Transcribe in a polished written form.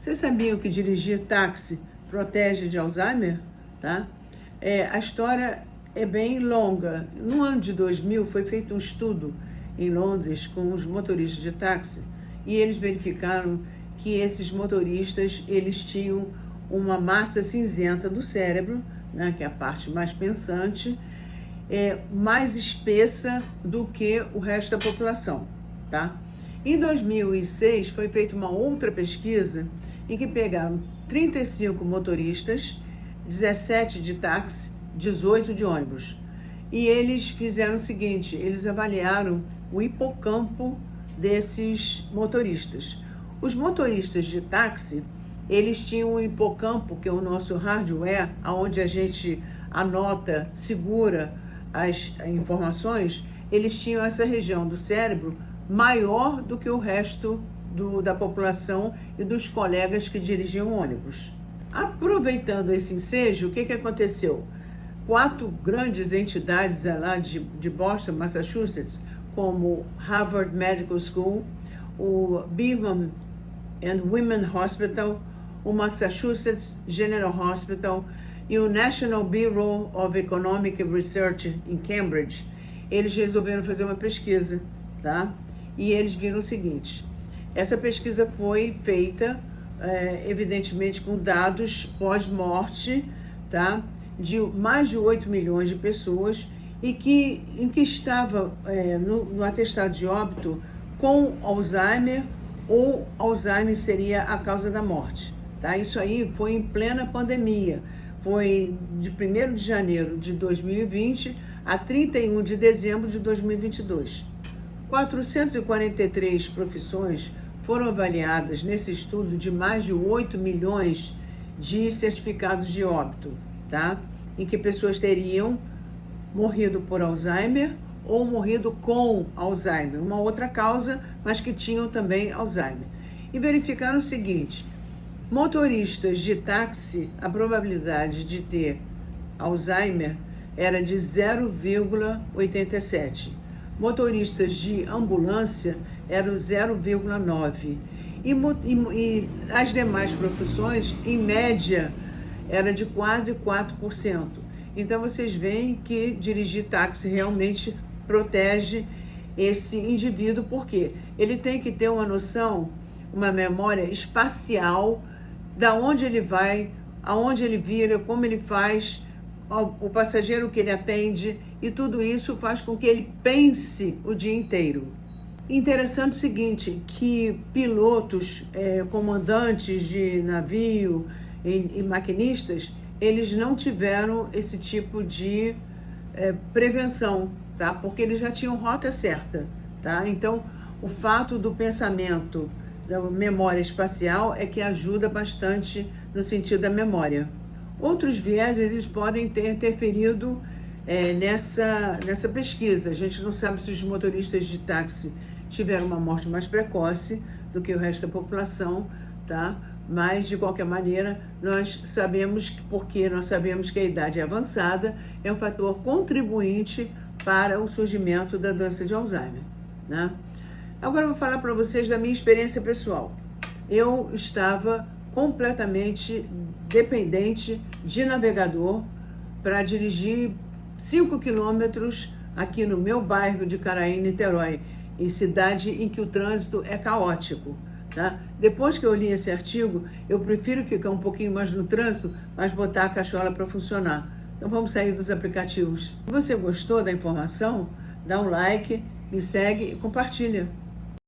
Vocês sabiam que dirigir táxi protege de Alzheimer? Tá? A história é bem longa. No ano de 2000 foi feito um estudo em Londres com os motoristas de táxi e eles verificaram que esses motoristas eles tinham uma massa cinzenta do cérebro, né, que é a parte mais pensante, mais espessa do que o resto da população. Tá? Em 2006 foi feita uma outra pesquisa em que pegaram 35 motoristas, 17 de táxi, 18 de ônibus. E eles fizeram o seguinte, eles avaliaram o hipocampo desses motoristas. Os motoristas de táxi, eles tinham o hipocampo, que é o nosso hardware, onde a gente anota, segura as informações, eles tinham essa região do cérebro maior do que o resto da população e dos colegas que dirigiam ônibus. Aproveitando esse ensejo, o que aconteceu? 4 grandes entidades lá de Boston, Massachusetts, como Harvard Medical School, o Brigham and Women's Hospital, o Massachusetts General Hospital e o National Bureau of Economic Research em Cambridge, eles resolveram fazer uma pesquisa, tá? E eles viram o seguinte, essa pesquisa foi feita, evidentemente, com dados pós-morte, tá? De mais de 8 milhões de pessoas e em que estava no atestado de óbito com Alzheimer ou Alzheimer seria a causa da morte. Tá? Isso aí foi em plena pandemia, foi de 1º de janeiro de 2020 a 31 de dezembro de 2022. 443 profissões foram avaliadas nesse estudo de mais de 8 milhões de certificados de óbito, tá? Em que pessoas teriam morrido por Alzheimer ou morrido com Alzheimer, uma outra causa, mas que tinham também Alzheimer. E verificaram o seguinte, motoristas de táxi, a probabilidade de ter Alzheimer era de 0,87. Motoristas de ambulância eram 0,9. E as demais profissões, em média, era de quase 4%. Então, vocês veem que dirigir táxi realmente protege esse indivíduo, porque ele tem que ter uma noção, uma memória espacial, da onde ele vai, aonde ele vira, como ele faz, o passageiro que ele atende, e tudo isso faz com que ele pense o dia inteiro. Interessante o seguinte, que pilotos, comandantes de navio e maquinistas, eles não tiveram esse tipo de prevenção, tá? Porque eles já tinham rota certa, tá? Então, o fato do pensamento, da memória espacial, é que ajuda bastante no sentido da memória. Outros viés, eles podem ter interferido nessa pesquisa. A gente não sabe se os motoristas de táxi tiveram uma morte mais precoce do que o resto da população, tá? Mas, de qualquer maneira, nós sabemos, porque nós sabemos que a idade avançada é um fator contribuinte para o surgimento da doença de Alzheimer, né? Agora eu vou falar para vocês da minha experiência pessoal. Eu estava completamente dependente de navegador para dirigir 5 quilômetros aqui no meu bairro de Caraí, Niterói, em cidade em que o trânsito é caótico. Tá? Depois que eu li esse artigo, eu prefiro ficar um pouquinho mais no trânsito, mas botar a cachola para funcionar. Então vamos sair dos aplicativos. Se você gostou da informação, dá um like, me segue e compartilha.